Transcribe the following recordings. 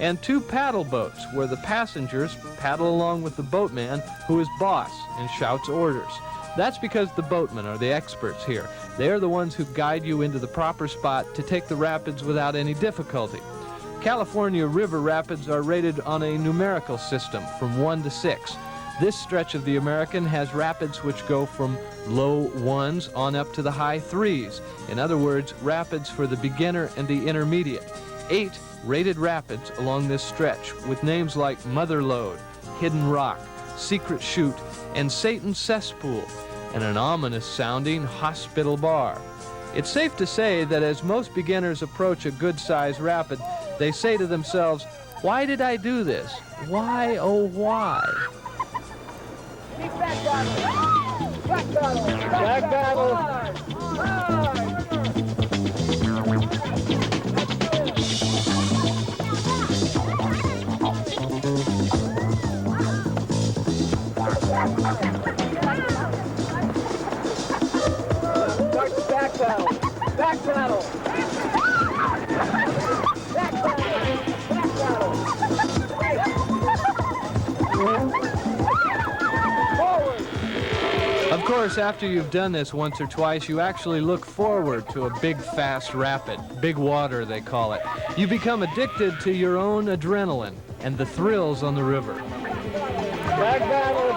and 2 paddle boats where the passengers paddle along with the boatman who is boss and shouts orders. That's because the boatmen are the experts here. They are the ones who guide you into the proper spot to take the rapids without any difficulty. California river rapids are rated on a numerical system from 1 to 6. This stretch of the American has rapids which go from low 1s on up to the high 3s. In other words, rapids for the beginner and the intermediate. 8 rated rapids along this stretch with names like Mother Lode, Hidden Rock, Secret Chute, and Satan's Cesspool, and an ominous sounding Hospital Bar. It's safe to say that as most beginners approach a good-sized rapid, they say to themselves, "Why did I do this? Why, oh why?" Back battle! Back battle! Back battle! Back battle! Back battle! Back battle! Of course, after you've done this once or twice, you actually look forward to a big, fast rapid. Big water, they call it. You become addicted to your own adrenaline and the thrills on the river. Back battle!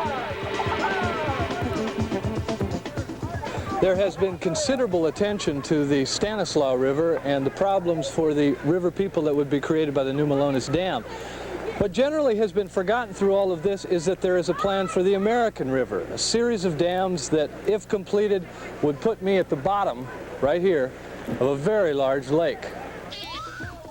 There has been considerable attention to the Stanislaus River and the problems for the river people that would be created by the New Melones Dam. What generally has been forgotten through all of this is that there is a plan for the American River, a series of dams that, if completed, would put me at the bottom, right here, of a very large lake.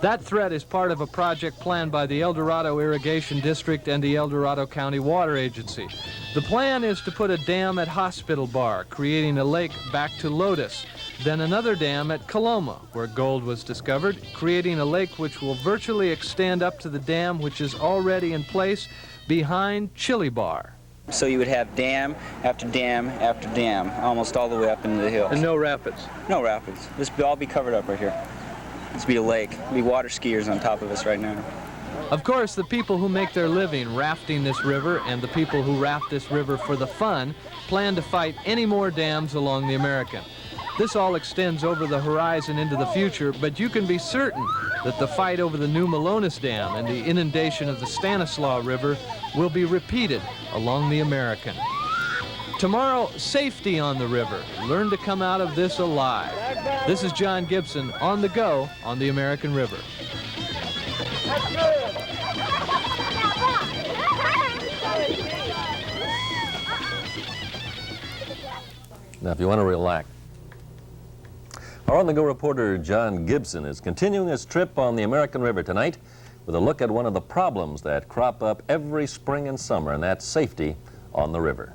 That threat is part of a project planned by the El Dorado Irrigation District and the El Dorado County Water Agency. The plan is to put a dam at Hospital Bar, creating a lake back to Lotus, then another dam at Coloma, where gold was discovered, creating a lake which will virtually extend up to the dam which is already in place behind Chili Bar. So you would have dam after dam after dam, almost all the way up into the hills. And no rapids? No rapids. This will all be covered up right here. This will be a lake. There will be water skiers on top of us right now. Of course, the people who make their living rafting this river and the people who raft this river for the fun plan to fight any more dams along the American. This all extends over the horizon into the future, but you can be certain that the fight over the New Melones Dam and the inundation of the Stanislaus River will be repeated along the American. Tomorrow, safety on the river. Learn to come out of this alive. This is John Gibson on the go on the American River. Now, if you want to relax, our on-the-go reporter John Gibson is continuing his trip on the American River tonight with a look at one of the problems that crop up every spring and summer, and that's safety on the river.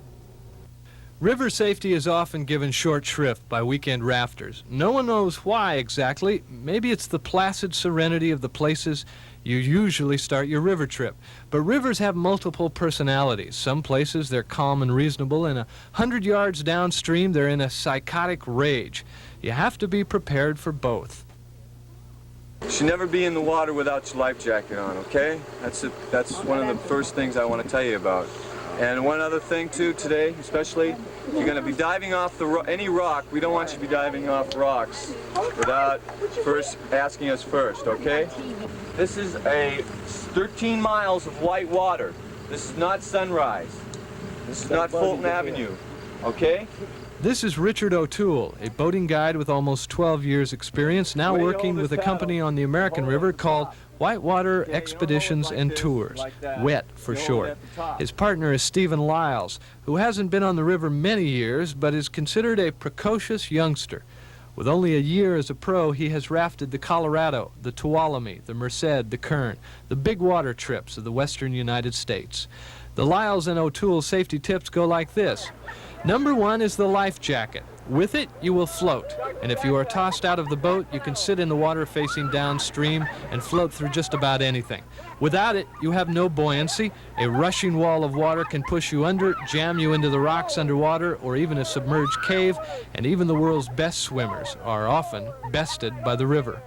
River safety is often given short shrift by weekend rafters. No one knows why exactly. Maybe it's the placid serenity of the places you usually start your river trip. But rivers have multiple personalities. Some places they're calm and reasonable, and 100 yards downstream they're in a psychotic rage. You have to be prepared for both. You should never be in the water without your life jacket on, okay? That's one of the first things I want to tell you about. And one other thing too today, especially, if you're going to be diving off any rock, we don't want you to be diving off rocks without first asking us first, okay? This is a 13 miles of white water. This is not Sunrise. This is not Fulton Avenue, okay? This is Richard O'Toole, a boating guide with almost 12 years' experience, now working with a company on the American River called Whitewater Expeditions and Tours, W.E.T for short. His partner is Stephen Lyles, who hasn't been on the river many years, but is considered a precocious youngster. With only a year as a pro, he has rafted the Colorado, the Tuolumne, the Merced, the Kern, the big water trips of the western United States. The Lyles and O'Toole safety tips go like this. Number 1 is the life jacket. With it, you will float, and if you are tossed out of the boat, you can sit in the water facing downstream and float through just about anything. Without it, you have no buoyancy. A rushing wall of water can push you under, jam you into the rocks underwater, or even a submerged cave, and even the world's best swimmers are often bested by the river.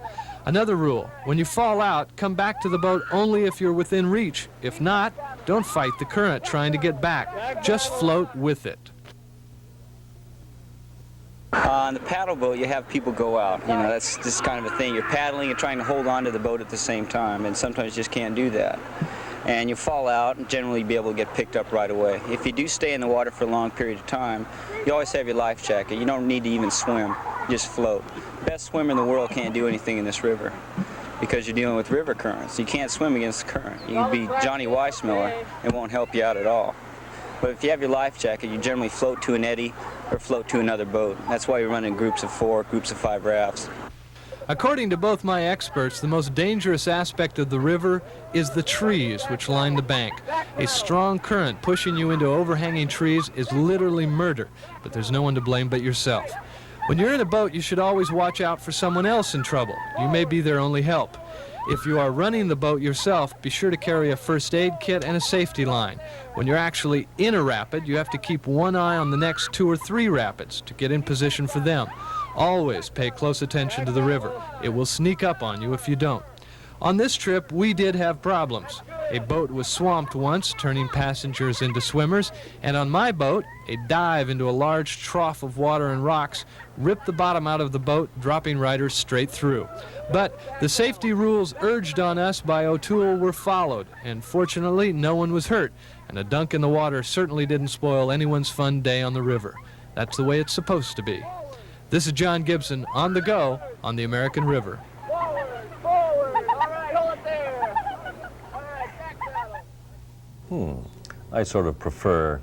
Another rule, when you fall out, come back to the boat only if you're within reach. If not, don't fight the current trying to get back. Just float with it. On the paddle boat, you have people go out. You know, that's just kind of a thing. You're paddling and trying to hold on to the boat at the same time, and sometimes you just can't do that. And you fall out and generally be able to get picked up right away. If you do stay in the water for a long period of time, you always have your life jacket. You don't need to even swim, just float. The best swimmer in the world can't do anything in this river because you're dealing with river currents. You can't swim against the current. You can be Johnny Weissmuller, it won't help you out at all. But if you have your life jacket, you generally float to an eddy or float to another boat. That's why you run in groups of 4, groups of 5 rafts. According to both my experts, the most dangerous aspect of the river is the trees which line the bank. A strong current pushing you into overhanging trees is literally murder, but there's no one to blame but yourself. When you're in a boat, you should always watch out for someone else in trouble. You may be their only help. If you are running the boat yourself, be sure to carry a first aid kit and a safety line. When you're actually in a rapid, you have to keep one eye on the next 2 or 3 rapids to get in position for them. Always pay close attention to the river. It will sneak up on you if you don't. On this trip, we did have problems. A boat was swamped once, turning passengers into swimmers, and on my boat, a dive into a large trough of water and rocks ripped the bottom out of the boat, dropping riders straight through. But the safety rules urged on us by O'Toole were followed, and fortunately, no one was hurt, and a dunk in the water certainly didn't spoil anyone's fun day on the river. That's the way it's supposed to be. This is John Gibson on the go on the American River. Forward, forward. All right, hold it there. All right, back paddle. I sort of prefer